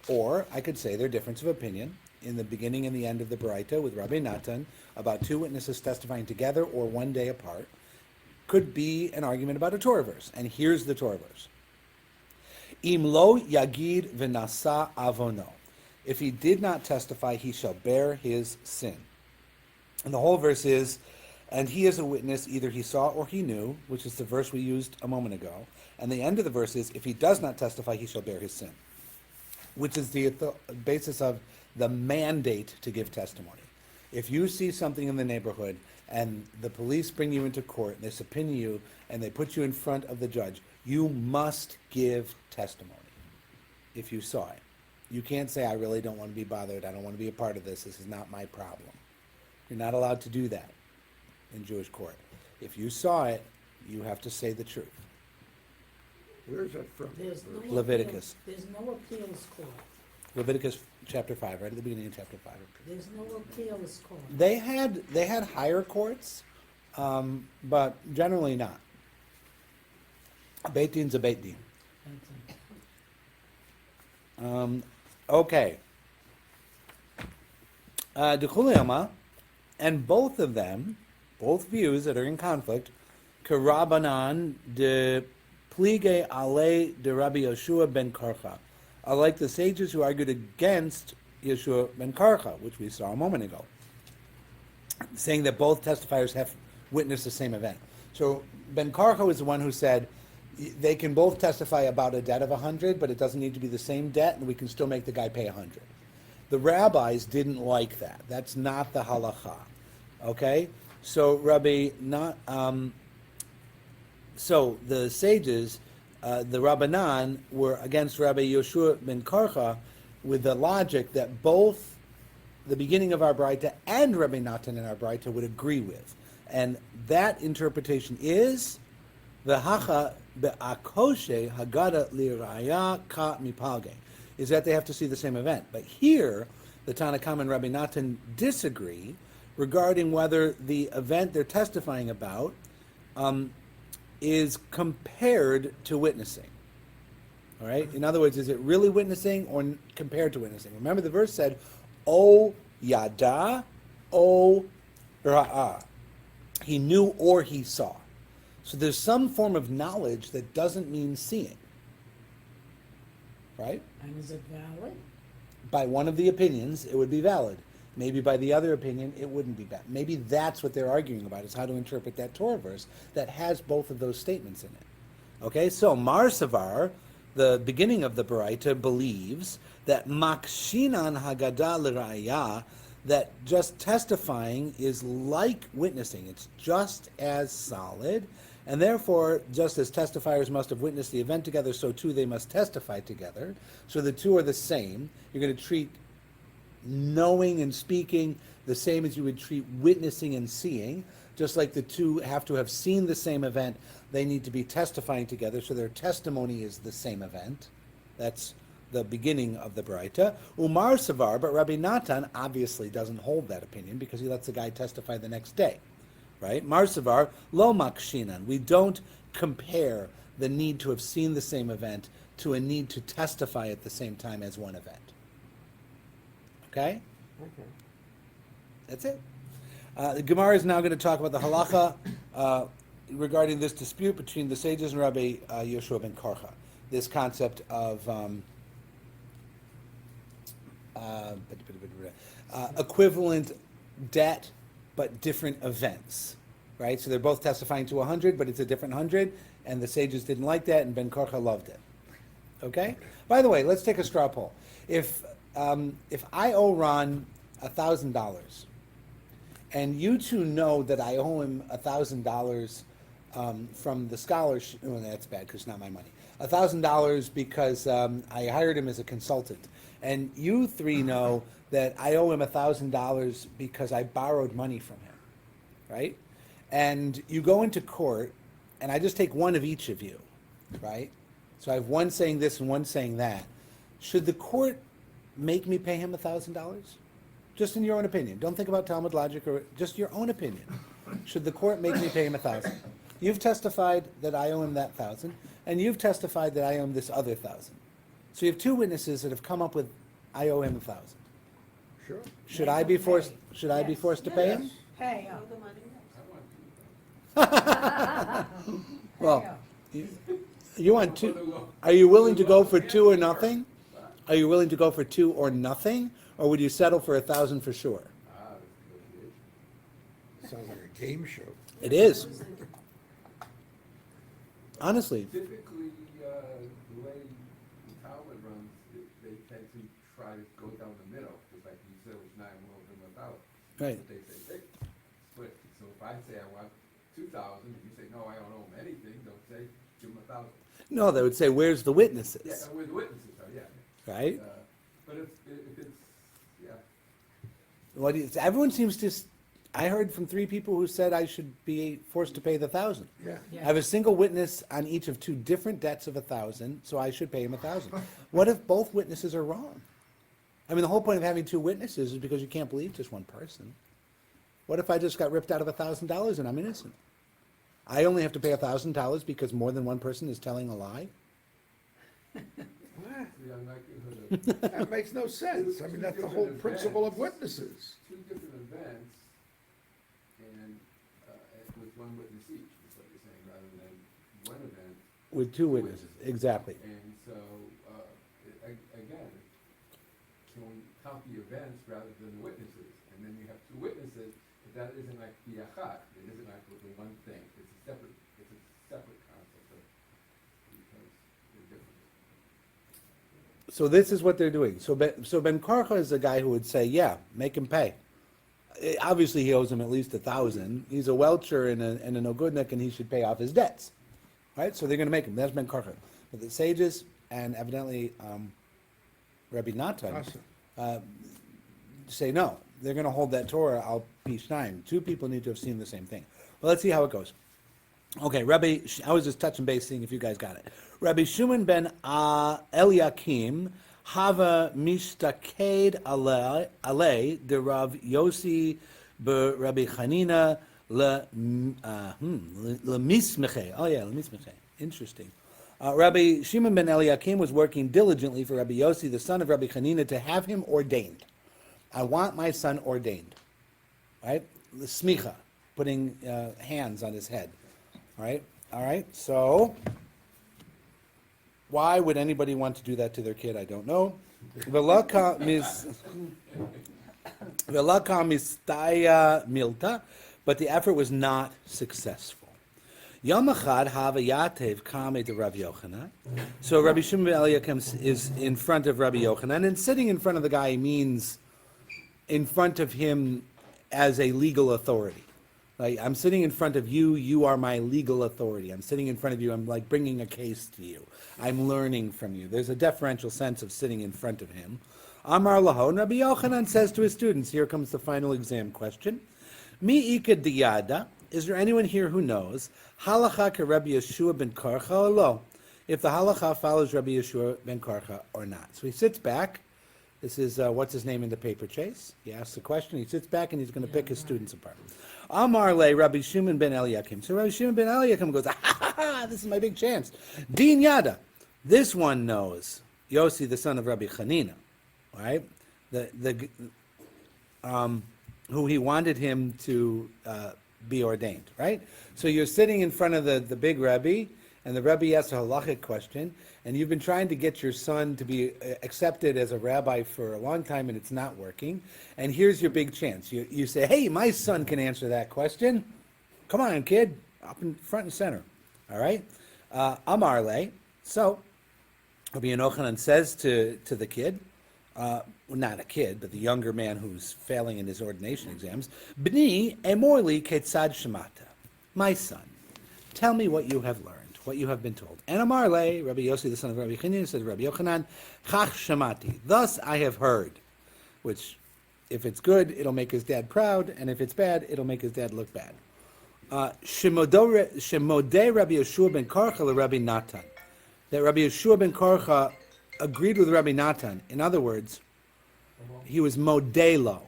or I could say their difference of opinion in the beginning and the end of the Baraita with Rabbi Natan about two witnesses testifying together or one day apart could be an argument about a Torah verse. And here's the Torah verse. Im lo yagid v'nasa avono. If he did not testify, he shall bear his sin. And the whole verse is, and he is a witness, either he saw or he knew, which is the verse we used a moment ago. And the end of the verse is, if he does not testify, he shall bear his sin, which is the basis of the mandate to give testimony. If you see something in the neighborhood and the police bring you into court and they subpoena you and they put you in front of the judge, you must give testimony if you saw it. You can't say, I really don't want to be bothered. I don't want to be a part of this. This is not my problem. You're not allowed to do that in Jewish court. If you saw it, you have to say the truth. Where's that from? There's no Leviticus. There's no appeals court. Leviticus chapter 5, right at the beginning of chapter 5. There's no appeals court. They had higher courts, but generally not. A Beit Din's a Beit Din. Okay. D'chuliyama, and both of them, both views that are in conflict, karabanan de plige ale de Rabbi Yeshua ben Karcha, are like the sages who argued against Yeshua ben Karcha, which we saw a moment ago, saying that both testifiers have witnessed the same event. So ben Karcha was the one who said they can both testify about a debt of 100, but it doesn't need to be the same debt, and we can still make the guy pay 100. The rabbis didn't like that. That's not the halacha. Okay? So so the sages, the Rabbanan, were against Rabbi Yeshua ben Karcha with the logic that both the beginning of our Braita and Rabbi Natan in our Braita would agree with. And that interpretation is v'hacha be'akoshe hagada liraya ka mipalge, is that they have to see the same event. But here, the Tanna Kama and Rabbi Natan disagree regarding whether the event they're testifying about is compared to witnessing. All right? In other words, is it really witnessing or compared to witnessing? Remember, the verse said, O yada, O ra'ah. He knew or he saw. So there's some form of knowledge that doesn't mean seeing. Right? And is it valid? By one of the opinions, it would be valid. Maybe by the other opinion, it wouldn't be valid. Maybe that's what they're arguing about, is how to interpret that Torah verse that has both of those statements in it. Okay, so Mar Savar, the beginning of the Baraita, believes that Makshinan Haggadah L'Ra'ayah, that just testifying is like witnessing. It's just as solid, and therefore, just as testifiers must have witnessed the event together, so too they must testify together. So the two are the same. You're going to treat knowing and speaking the same as you would treat witnessing and seeing. Just like the two have to have seen the same event, they need to be testifying together, so their testimony is the same event. That's the beginning of the Braita. Umar Savar, but Rabbi Natan obviously doesn't hold that opinion because he lets the guy testify the next day. Right? Mar Savar, lo makshinan. We don't compare the need to have seen the same event to a need to testify at the same time as one event. Okay? Okay. That's it. The Gemara is now going to talk about the halacha regarding this dispute between the sages and Rabbi Yeshua ben Karcha. This concept of equivalent debt but different events, right? So they're both testifying to 100, but it's a different 100, and the sages didn't like that, and Ben Karcha loved it. Okay? By the way, let's take a straw poll. If I owe Ron $1,000, and you two know that I owe him $1,000 from the scholarship, well, that's bad because it's not my money. $1,000 because I hired him as a consultant, and you three know that I owe him $1,000 because I borrowed money from him, right? And you go into court, and I just take one of each of you, right? So I have one saying this and one saying that. Should the court make me pay him $1,000? Just in your own opinion. Don't think about Talmud logic or just your own opinion. Should the court make me pay him $1,000? You've testified that I owe him that $1,000, and you've testified that I owe him this other $1,000. So you have two witnesses that have come up with I owe him $1,000. Sure. Should I be forced? Should I be forced to pay him? Pay Throw up. the money. Well, you want two? Are you willing to go for two or nothing? Are you willing to go for two or nothing, or would you settle for $1,000 for sure? Sounds like a game show. It is. Honestly, Typically, the way the Talmud runs, they tend to try to go down the middle, just like you said with 9 wolves and 1,000. Right. But they say, hey, split. So if I say I want 2,000, and you say, no, I don't owe him anything, they'll say, give him 1,000. no, they would say, where's the witnesses? Yeah, where the witnesses are, yeah. Right? But if it's, yeah. What is, everyone seems to, I heard from 3 people who said I should be forced to pay the 1,000. Yeah. I have a single witness on each of 2 different debts of 1,000, so I should pay him 1,000. What if both witnesses are wrong? I mean, the whole point of having 2 witnesses is because you can't believe just one person. What if I just got ripped out of $1,000 and I'm innocent? I only have to pay $1,000 because more than one person is telling a lie? What? The unlikelihood of That makes no sense. I mean, that's the whole principle of witnesses. 2 different events and with 1 witness each, is what you're saying, rather than 1 event. With 2 witnesses, exactly. And so, again, can we count the events rather than the witnesses? And then you have 2 witnesses, but that isn't like biachat, it isn't like the one thing, it's a separate concept because they're different. So this is what they're doing. So Ben Karcha is a guy who would say, yeah, make him pay. Obviously, he owes him at least 1,000. He's a welcher and a no-goodnik, and he should pay off his debts. Right? So they're going to make him. That's Ben Karcha. But the sages, and evidently Rabbi Natan, say no. They're going to hold that Torah al pi shnayim. 2 people need to have seen the same thing. Well, let's see how it goes. Okay, I was just touching base, seeing if you guys got it. Rabbi Shimon ben Eliakim hava mishtaked alei de Rav Yossi be Rabbi Chanina lemismeche. Oh yeah, lemismeche. Interesting. Rabbi Shimon ben Eliakim was working diligently for Rabbi Yossi, the son of Rabbi Chanina, to have him ordained. I want my son ordained. Right? The smicha, putting hands on his head. All right. So, why would anybody want to do that to their kid? I don't know. Velaka mistaya milta, but the effort was not successful. Yom echad hava yatev kame de Rabbi Yochanan. So Rabbi Shimon ben Eliakim is in front of Rabbi Yochanan, and sitting in front of the guy means in front of him as a legal authority. Like, I'm sitting in front of you, you are my legal authority. I'm sitting in front of you, I'm like bringing a case to you. I'm learning from you. There's a deferential sense of sitting in front of him. Amar Laho, and Rabbi Yochanan says to his students, here comes the final exam question. Mi ikad diyada, is there anyone here who knows, halacha ke Rabbi Yeshua ben Karcha or lo? If the halacha follows Rabbi Yeshua ben Karcha or not. So he sits back. This is, what's his name in the paper chase? He asks the question, he sits back and he's going to pick his students apart. Amar le Rabbi Shimon ben Eliakim. So Rabbi Shimon ben Eliakim goes, this is my big chance. Din yada. This one knows. Yossi, the son of Rabbi Chanina, right? Who he wanted him to be ordained, right? So you're sitting in front of the big Rebbe, and the Rebbe asks a halachic question, and you've been trying to get your son to be accepted as a rabbi for a long time, and it's not working. And here's your big chance. You say, hey, my son can answer that question. Come on, kid, up in front and center. All right? Amar le. So, Rabbi Yochanan says to the kid, not a kid, but the younger man who's failing in his ordination exams, Bni emorli ketzad shemata. My son, tell me what you have learned, what you have been told. And Amar le, Rabbi Yossi, the son of Rabbi Chanina, said to Rabbi Yochanan, Chach shemati. Thus I have heard, which, if it's good, it'll make his dad proud, and if it's bad, it'll make his dad look bad. Shemodeh Rabbi Yeshua ben Karcha Rabbi Natan. That Rabbi Yeshua ben Karcha agreed with Rabbi Natan. In other words, he was modelo.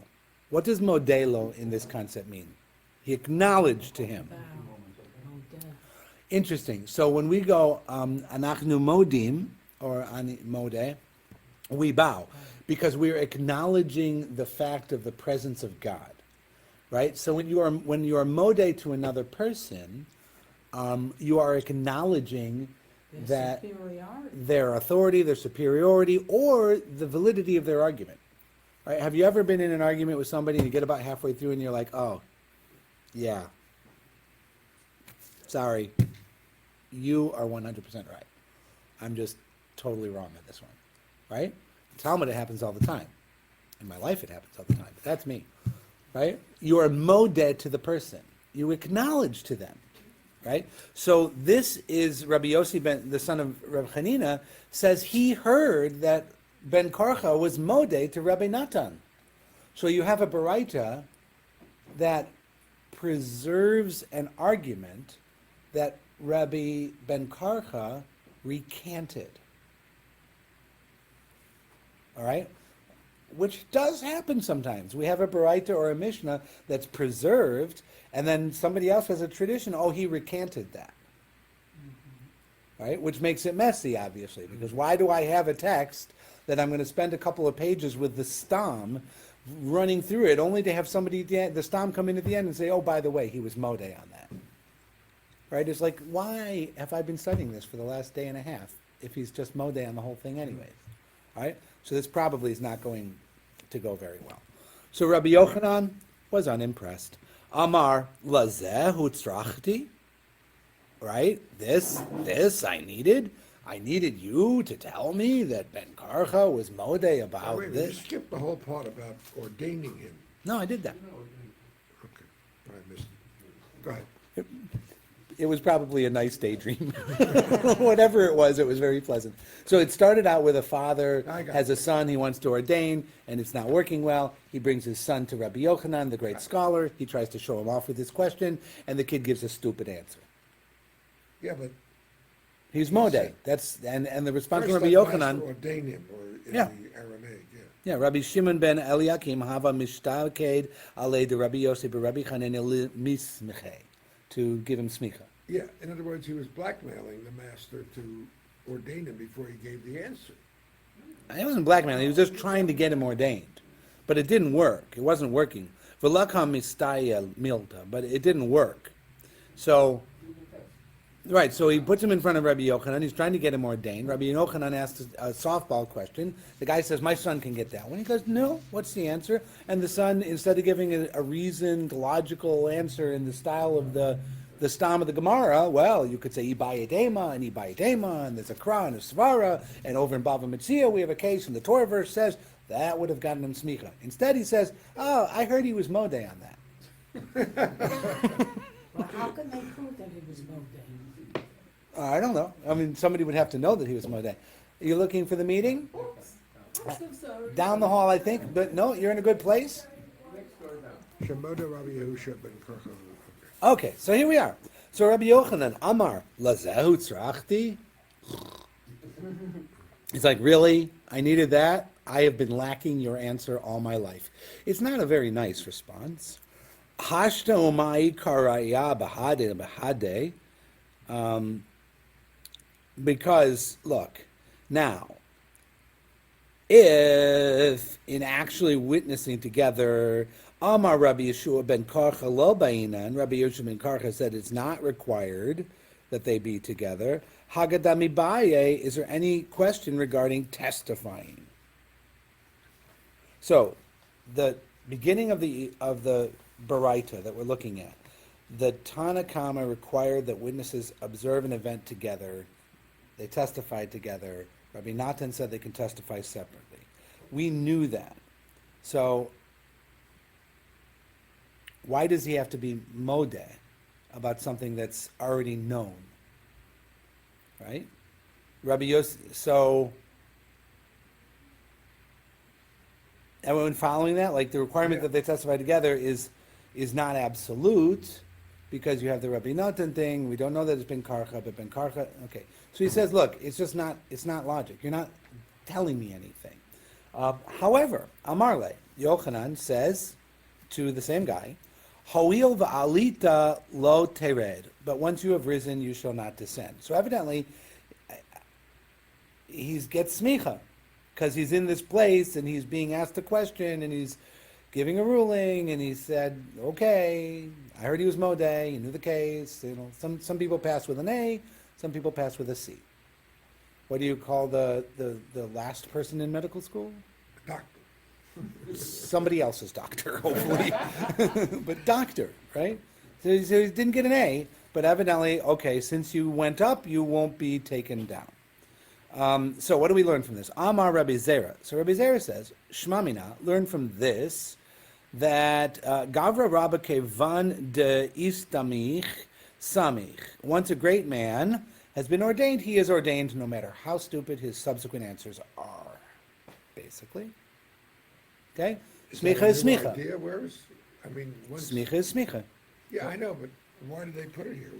What does modelo in this concept mean? He acknowledged to him. Interesting. So when we go anachnu modim or ani modeh, we bow because we're acknowledging the fact of the presence of God, right? So when you are modeh to another person, you are acknowledging that their authority, their superiority, or the validity of their argument. Right? Have you ever been in an argument with somebody and you get about halfway through and you're like, oh, yeah, sorry, you are 100% right. I'm just totally wrong on this one, right? In Talmud, it happens all the time. In my life, it happens all the time, but that's me, right? You are modeh to the person. You acknowledge to them. Right? So this is Rabbi Yossi, the son of Rabbi Chanina, says he heard that Ben Karcha was modeh to Rabbi Natan. So you have a baraita that preserves an argument that Rabbi Ben Karcha recanted. All right? Which does happen sometimes. We have a baraita or a mishnah that's preserved, and then somebody else has a tradition, oh, he recanted that. Right? Which makes it messy, obviously, because why do I have a text that I'm going to spend a couple of pages with the stam running through it, only to have somebody, the stam come in at the end and say, oh, by the way, he was modeh on that. Right? It's like, why have I been studying this for the last day and a half if he's just modeh on the whole thing anyways? Right? So this probably is not going to go very well. So Rabbi Yochanan was unimpressed. Amar lazeh hutzrachti. Right? This I needed you to tell me that Ben Karcha was modeh about Wait, you this. skipped the whole part about ordaining him. No, I did that. Okay, I missed it. Go ahead. It was probably a nice daydream. Whatever it was very pleasant. So it started out with a father has a son he wants to ordain, and it's not working well. He brings his son to Rabbi Yochanan, the great scholar. He tries to show him off with his question, and the kid gives a stupid answer. Yeah, but He's modeh. That's and the response first from Rabbi that has to Yochanan. ordain him, or in Yeah. the Aramaic, yeah. Yeah, Rabbi Shimon ben Eliakim hava mishtaked alei de Rabbi Yossi be Rabbi Chanina mismechei, to give him smicha. Yeah, in other words, he was blackmailing the master to ordain him before he gave the answer. He wasn't blackmailing. He was just trying to get him ordained, but it didn't work. It wasn't working. V'lakam mistaya milta, but it didn't work. So. Right, so he puts him in front of Rabbi Yochanan. He's trying to get him ordained. Rabbi Yochanan asks a softball question. The guy says, my son can get that one. He goes, no, what's the answer? And the son, instead of giving a reasoned, logical answer in the style of the stam of the Gemara, well, you could say, Ibayedema, and there's a Kra and a Svara, and over in Bava Metzia we have a case, and the Torah verse says, That would have gotten him smicha. Instead, he says, "Oh, I heard he was modeh on that." Well, how can they prove that he was modeh? I don't know. I mean, somebody would have to know that he was modeh. Are you looking for the meeting? I'm sorry. Down the hall, I think. But no, you're in a good place. Next door down. Shemoda Rabbi Yehusha ben Karcha. Okay, so here we are. So Rabbi Yochanan, Amar, Lazehu tzrachti. He's like, really? I needed that? I have been lacking your answer all my life. It's not a very nice response. Hashta umai karaya bahade. Because, look, now, if in actually witnessing together, Amar Rabbi Yeshua ben Karcha lo ba'inan, Rabbi Yeshua ben Karcha said it's not required that they be together. Hagadami baye, is there any question regarding testifying? So, the beginning of the Baraita that we're looking at, the Tana Kama required that witnesses observe an event together. They testified together. Rabbi Natan said they can testify separately. We knew that. So, why does he have to be modeh about something that's already known? Right? Rabbi Yosef, so, everyone following that? Like the requirement that they testify together is not absolute because you have the Rabbi Natan thing. We don't know that it's Ben Karcha, but Ben Karcha, okay. So he says, look, it's not logic. You're not telling me anything. However, Amarle, Yochanan says to the same guy, Ho'il va'alita lo tered, but once you have risen, you shall not descend. So evidently, he gets smicha, because he's in this place, and he's being asked a question, and he's giving a ruling, and he said, okay, I heard he was modeh, he knew the case, some people pass with an A, some people pass with a C. What do you call the last person in medical school? Doctor. Somebody else's doctor, hopefully. But doctor, right? So he didn't get an A, but evidently, okay, since you went up, you won't be taken down. So what do we learn from this? Amar Rabbi Zera. So Rabbi Zera says, Shmamina, learn from this, that Gavra Rabba Kevan de Istamich Samich. Once a great man has been ordained, he is ordained no matter how stupid his subsequent answers are, basically. Okay? Smicha is smicha. Idea? Where is, I mean, once, Smicha is smicha. yeah, I know, but why did they put it here?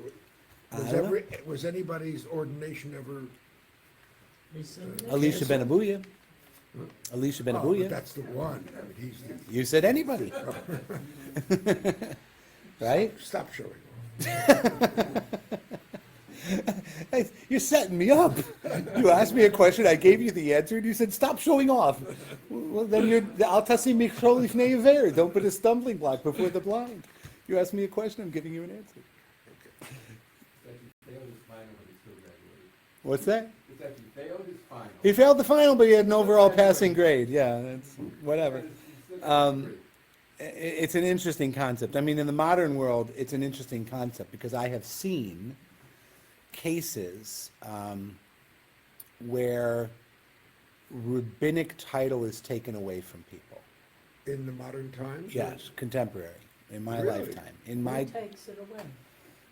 I don't know. Was anybody's ordination ever? Elisha ben Abuya. Elisha ben Oh, but Abuya. that's the one. I mean, he's the, You said anybody. Right? stop showing Hey, you're setting me up. You asked me a question, I gave you the answer, and you said, stop showing off. Well, then you're, Al tasi michol lifnei aver. Don't put a stumbling block before the blind. You asked me a question, I'm giving you an answer. It's like he failed his final, but he still graduated. What's that? It's like he failed his final. He failed the final, but he had an overall passing grade. Yeah, that's whatever. He still graduated. It's an interesting concept. I mean, in the modern world, it's an interesting concept because I have seen cases where rabbinic title is taken away from people. in the modern times? Yes, contemporary, in my Really? lifetime. In my, Who takes it away?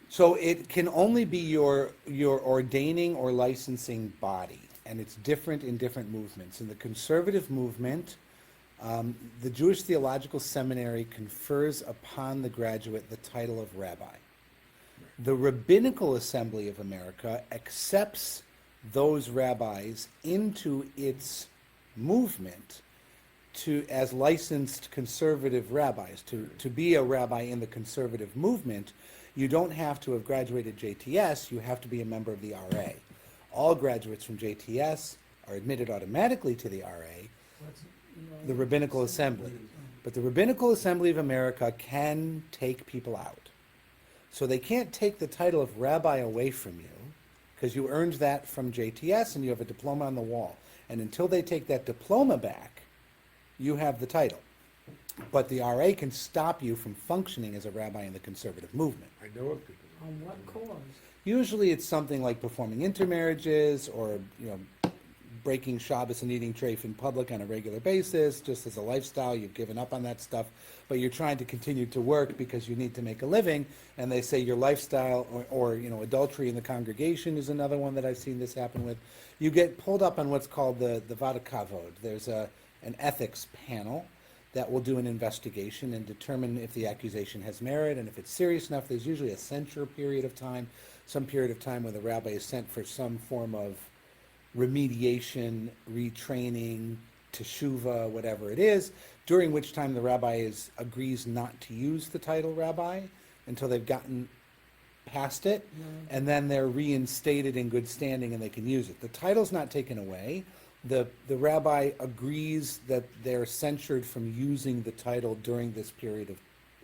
so it can only be your ordaining or licensing body, and it's different in different movements. In the conservative movement, the Jewish Theological Seminary confers upon the graduate the title of rabbi. The Rabbinical Assembly of America accepts those rabbis into its movement as licensed conservative rabbis. To be a rabbi in the conservative movement, you don't have to have graduated JTS, you have to be a member of the RA. All graduates from JTS are admitted automatically to the RA, the Rabbinical Assembly. But the Rabbinical Assembly of America can take people out. So they can't take the title of rabbi away from you, because you earned that from JTS and you have a diploma on the wall. And until they take that diploma back, you have the title. But the RA can stop you from functioning as a rabbi in the conservative movement. I know of people. On what cause? Usually it's something like performing intermarriages or, breaking Shabbos and eating treif in public on a regular basis, just as a lifestyle. You've given up on that stuff, but you're trying to continue to work because you need to make a living. And they say your lifestyle, or adultery in the congregation is another one that I've seen this happen with. You get pulled up on what's called the Vada Kavod. There's an ethics panel that will do an investigation and determine if the accusation has merit, and if it's serious enough. There's usually a censure period of time, some period of time where the rabbi is sent for some form of remediation, retraining, teshuva, whatever it is, during which time the rabbi agrees not to use the title rabbi until they've gotten past it, and then they're reinstated in good standing and they can use it. The title's not taken away. The rabbi agrees that they're censured from using the title during this period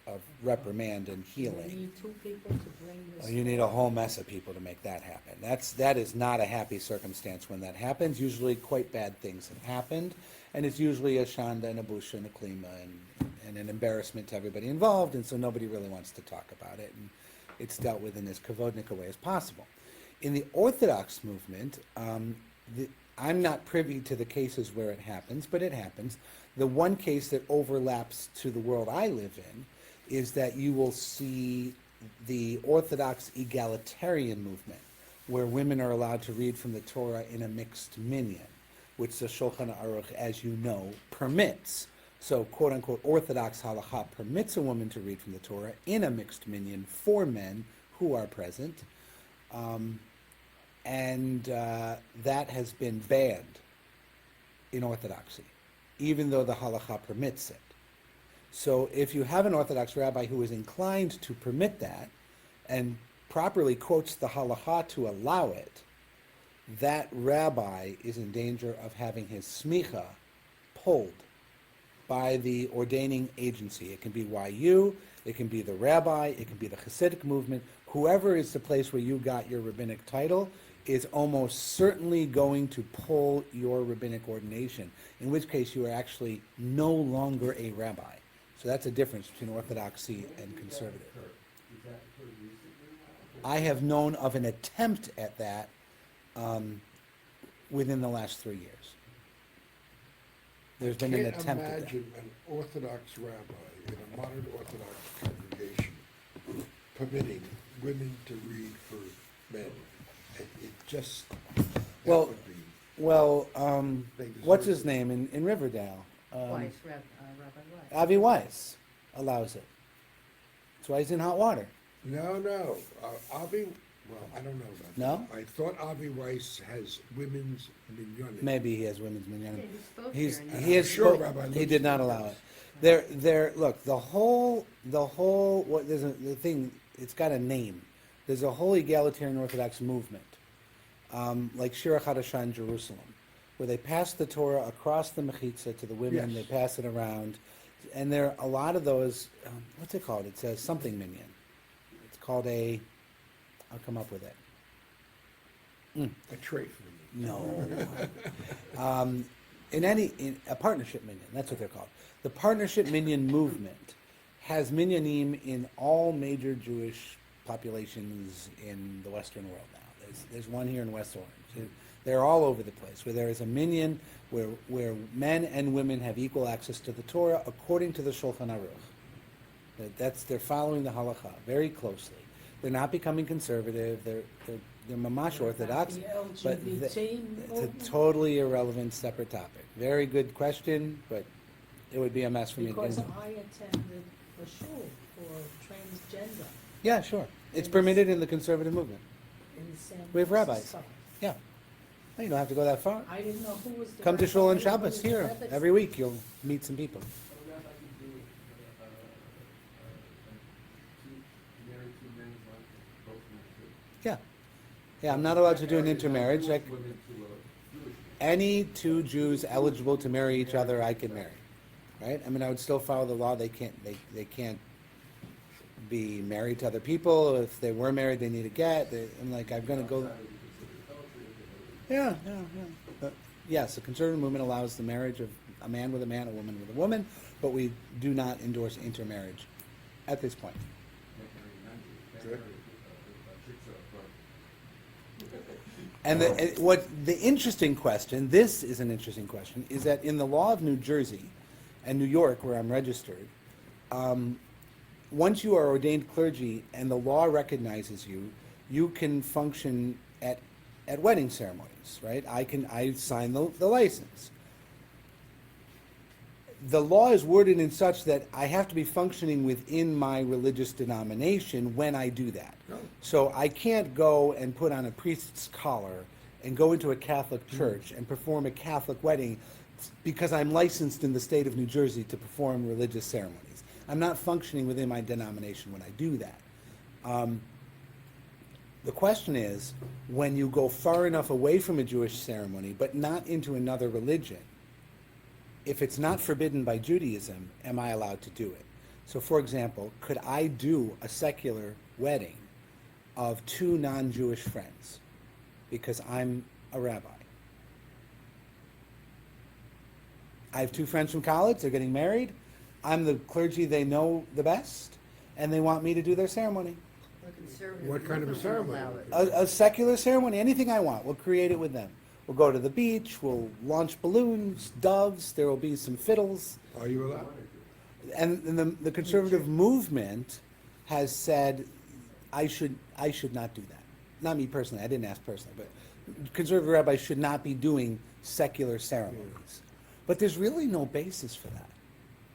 of reprimand and You healing. need two people to bring this. You need a whole mess of people to make that happen. That is not a happy circumstance when that happens. Usually quite bad things have happened, and it's usually a shanda and a busha and a klima and an embarrassment to everybody involved, and so nobody really wants to talk about it, and it's dealt with in as kavodnik a way as possible. In the Orthodox movement, I'm not privy to the cases where it happens, but it happens. The one case that overlaps to the world I live in is that you will see the Orthodox egalitarian movement, where women are allowed to read from the Torah in a mixed minyan, which the Shulchan Aruch, as you know, permits. So, quote-unquote, Orthodox halacha permits a woman to read from the Torah in a mixed minyan for men who are present. And that has been banned in Orthodoxy, even though the halacha permits it. So if you have an Orthodox rabbi who is inclined to permit that and properly quotes the halacha to allow it, that rabbi is in danger of having his smicha pulled by the ordaining agency. It can be YU, it can be the rabbi, it can be the Hasidic movement. Whoever is the place where you got your rabbinic title is almost certainly going to pull your rabbinic ordination, in which case you are actually no longer a rabbi. So that's a difference between Orthodoxy and conservative. I have known of an attempt at that within the last 3 years. There's been an attempt at that. Imagine an Orthodox rabbi in a modern Orthodox congregation permitting women to read for men. It just, that Well, would be, Well, They deserve what's his it. name in Riverdale? Weiss, Rabbi Weiss. Avi Weiss allows it. That's why he's in hot water. no, Avi, well, I don't know about No? that. I thought Avi Weiss has women's minyanim. Maybe he has women's Yeah, minyanim. he spoke He's here and he is Sure, spo- Rabbi he Lutz did not did. allow it. Look, the whole what there's the thing. It's got a name. There's a whole egalitarian Orthodox movement, like Shira Chadashah in Jerusalem, where they pass the Torah across the mechitza to the women. Yes. They pass it around, and there are a lot of those. What's it called? It says something minyan. It's called a. I'll come up with it. A trait for me. No. In a partnership minyan, that's what they're called. The partnership minyan movement has minyanim in all major Jewish populations in the Western world now. There's one here in West Orange. They're all over the place, where there is a minyan where men and women have equal access to the Torah according to the Shulchan Aruch. They're following the halacha very closely. They're not becoming conservative. They're mamash Orthodox, The but LGBT it's a movement? totally irrelevant separate topic. Very good question, but it would be a mess for me. Because I attended a shul for transgender Yeah, sure. It's permitted in the conservative movement. in San We have rabbis. Francisco. Yeah. You don't have to go that far. I didn't know who was the. Come to rabbi, Shul on who Shabbos was here. Rebbe. Every week you'll meet some people. Yeah. Yeah, I'm not allowed to do an intermarriage. Like any two Jews eligible to marry each other, I can marry. Right? I mean, I would still follow the law. They can't be married to other people. If they were married, they need a get. I'm like, I'm going to go. Yeah. But yes, the conservative movement allows the marriage of a man with a man, a woman with a woman, but we do not endorse intermarriage at this point. And what the interesting question, this is an interesting question, is that in the law of New Jersey and New York, where I'm registered, once you are ordained clergy and the law recognizes you, you can function at wedding ceremonies, right? I sign the license. The law is worded in such that I have to be functioning within my religious denomination when I do that. No. So I can't go and put on a priest's collar and go into a Catholic church and perform a Catholic wedding because I'm licensed in the state of New Jersey to perform religious ceremonies. I'm not functioning within my denomination when I do that. The question is, when you go far enough away from a Jewish ceremony, but not into another religion, if it's not forbidden by Judaism, am I allowed to do it? So, for example, could I do a secular wedding of two non-Jewish friends because I'm a rabbi? I have two friends from college, they're getting married, I'm the clergy they know the best, and they want me to do their ceremony. The conservative What kind of a movement will ceremony? allow it. A secular ceremony, anything I want, we'll create it with them. We'll go to the beach, we'll launch balloons, doves, there will be some fiddles. Are you allowed? And the conservative movement has said I should not do that. Not me personally, I didn't ask personally, but conservative rabbis should not be doing secular ceremonies. But there's really no basis for that.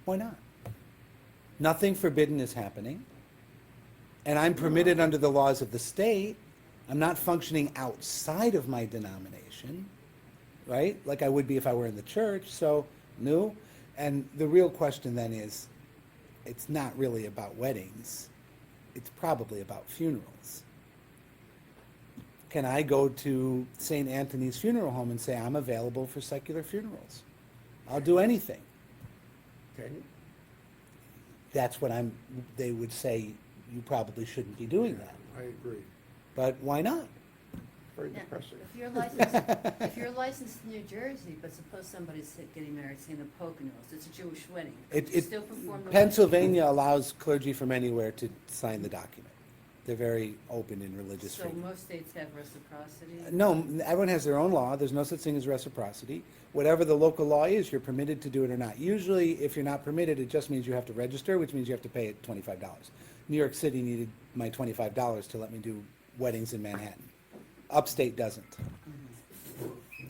Why not? Nothing forbidden is happening. And I'm permitted under the laws of the state. I'm not functioning outside of my denomination, right? Like I would be if I were in the church, so no. And the real question then is, it's not really about weddings. It's probably about funerals. Can I go to St. Anthony's Funeral Home and say, I'm available for secular funerals? I'll do anything. Can you? That's what they would say, you probably shouldn't be doing that. I agree. But why not? Very Now, depressing. if you're licensed in New Jersey, but suppose somebody's getting married, say in the Poconos, it's a Jewish wedding, could you still perform the wedding? Pennsylvania allows clergy from anywhere to sign the document. They're very open in religious So freedom. most states have reciprocity? No, everyone has their own law. There's no such thing as reciprocity. Whatever the local law is, you're permitted to do it or not. Usually, if you're not permitted, it just means you have to register, which means you have to pay it $25. New York City needed my $25 to let me do weddings in Manhattan. Upstate doesn't.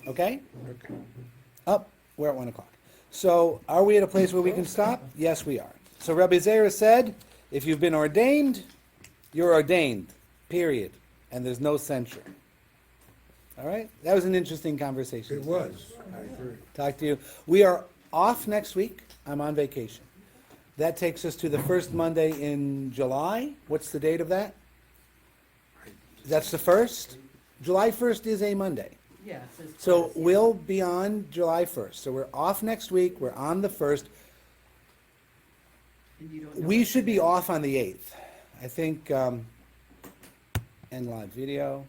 Okay? Okay. Up, we're at 1 o'clock. So, are we at a place where we can stop? Yes, we are. So Rabbi Zera said, if you've been ordained, you're ordained, period. And there's no censure. All right? That was an interesting conversation. It was, I agree. Talk to you. We are off next week. I'm on vacation. That takes us to the first Monday in July. What's the date of that? That's the 1st? July 1st is a Monday. Yeah, it says. So class, yeah. we'll be on July 1st. So we're off next week. We're on the 1st. And you don't know We what should be to do. off on the 8th. I think, end live video.